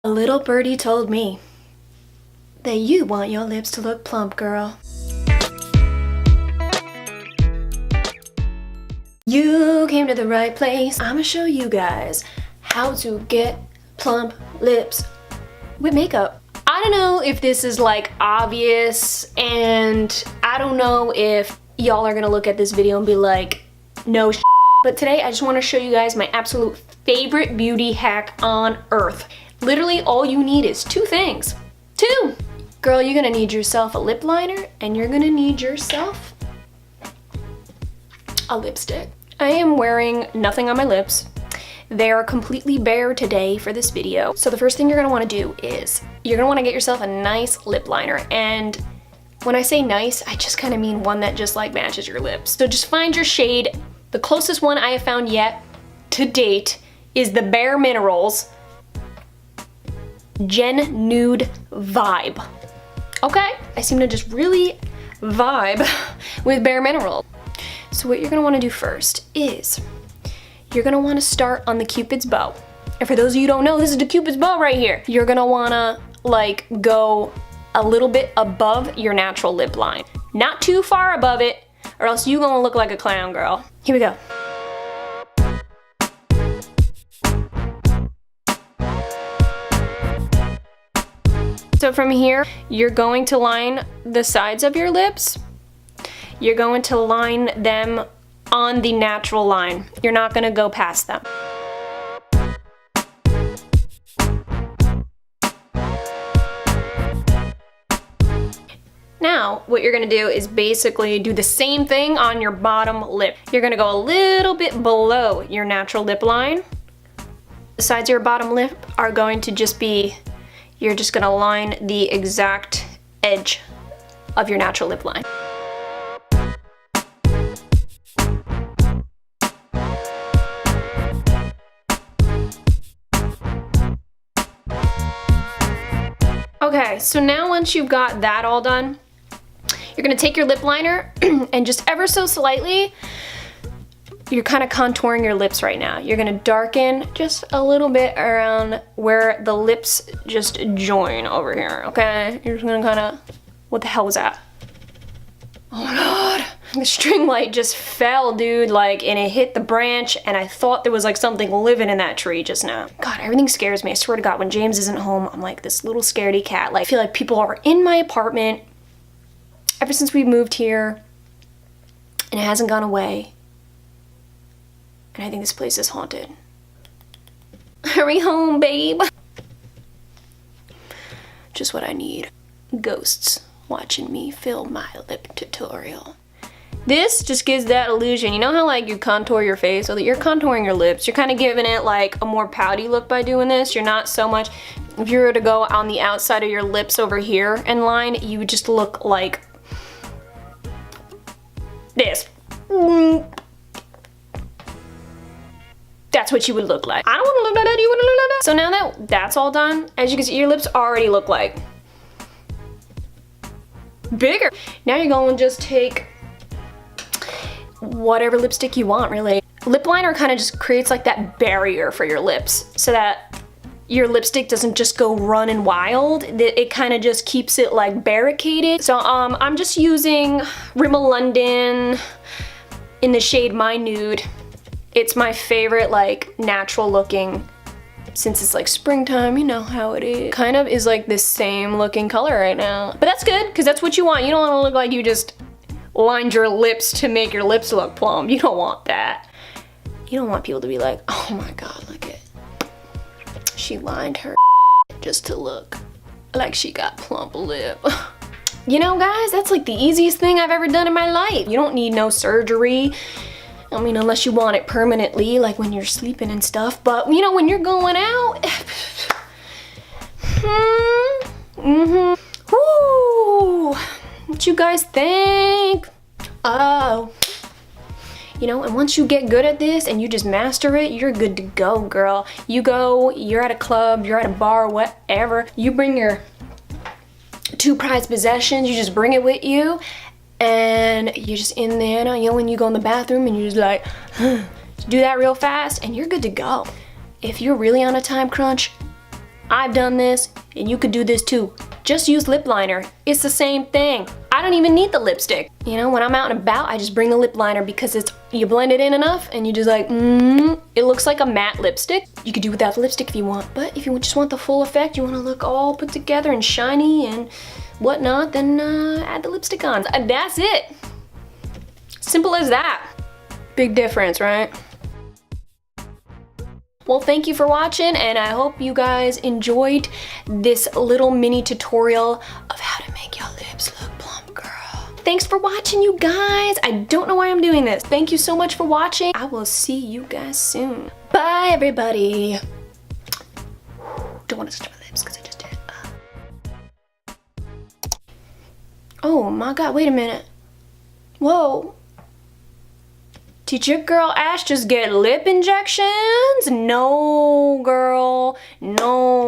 A little birdie told me that you want your lips to look plump, girl. You came to the right place. I'ma show you guys how to get plump lips with makeup. I don't know if this is like obvious, and I don't know if y'all are gonna look at this video and be like, no sh**, but today I just wanna show you guys my absolute favorite beauty hack on earth. Literally all you need is two things. Two! Girl, you're gonna need yourself a lip liner and you're gonna need yourself a lipstick. I am wearing nothing on my lips. They are completely bare today for this video. So the first thing you're gonna wanna do is you're gonna wanna get yourself a nice lip liner. And when I say nice, I just kinda mean one that just like matches your lips. So just find your shade. The closest one I have found yet to date is the Bare Minerals Gen Nude Vibe. Okay, I seem to just really vibe with Bare Minerals. So what you're gonna wanna do first is you're gonna wanna start on the Cupid's bow. And for those of you who don't know, this is the Cupid's bow right here. You're gonna wanna like go a little bit above your natural lip line. Not too far above it, or else you're gonna look like a clown, girl. Here we go. So from here, you're going to line the sides of your lips. You're going to line them on the natural line. You're not gonna go past them. Now, what you're gonna do is basically do the same thing on your bottom lip. You're gonna go a little bit below your natural lip line. The sides of your bottom lip are going to just be, you're just gonna line the exact edge of your natural lip line. Okay, so now once you've got that all done, you're gonna take your lip liner and just ever so slightly, you're kind of contouring your lips right now. You're gonna darken just a little bit around where the lips just join over here, okay? You're just gonna kind of, what the hell was that? Oh my God. The string light just fell, dude, like, and it hit the branch, and I thought there was like something living in that tree just now. God, everything scares me. I swear to God, when James isn't home, I'm like this little scaredy cat. Like, I feel like people are in my apartment ever since we moved here, and it hasn't gone away. And I think this place is haunted. Hurry home, babe. Just what I need. Ghosts watching me film my lip tutorial. This just gives that illusion. You know how like you contour your face, so that you're contouring your lips. You're kind of giving it like a more pouty look by doing this. You're not so much, if you were to go on the outside of your lips over here and line, you would just look like this. That's what you would look like. I don't want to look like that, you want to look like that. So now that that's all done, as you can see, your lips already look like bigger. Now you're going to just take whatever lipstick you want, really. Lip liner kind of just creates like that barrier for your lips so that your lipstick doesn't just go running wild. It kind of just keeps it like barricaded. So I'm just using Rimmel London in the shade My Nude. It's my favorite like natural looking, since it's like springtime, you know how it is. Kind of is like the same looking color right now. But that's good, because that's what you want. You don't want to look like you just lined your lips to make your lips look plump. You don't want that. You don't want people to be like, oh my God, look at, she lined her just to look like she got plump lip. You know, guys, that's like the easiest thing I've ever done in my life. You don't need no surgery. I mean, unless you want it permanently, like when you're sleeping and stuff. But, you know, when you're going out, Woo! What you guys think? Oh. You know, and once you get good at this and you just master it, you're good to go, girl. You go, you're at a club, you're at a bar, whatever. You bring your two prized possessions, you just bring it with you, and you're just in there, you know, when you go in the bathroom and you're just like, do that real fast, and you're good to go. If you're really on a time crunch, I've done this, and you could do this too. Just use lip liner. It's the same thing. I don't even need the lipstick. You know, when I'm out and about, I just bring the lip liner because you blend it in enough and you just like, it looks like a matte lipstick. You could do without the lipstick if you want, but if you just want the full effect, you want to look all put together and shiny and whatnot, then add the lipstick on. That's it. Simple as that. Big difference, right? Well, thank you for watching, and I hope you guys enjoyed this little mini tutorial of how to make your lips look plump, girl. Thanks for watching, you guys. I don't know why I'm doing this. Thank you so much for watching. I will see you guys soon. Bye, everybody. Don't want to touch my lips because I just did. Oh my God, wait a minute. Whoa. Did your girl Ash just get lip injections? No, girl, no.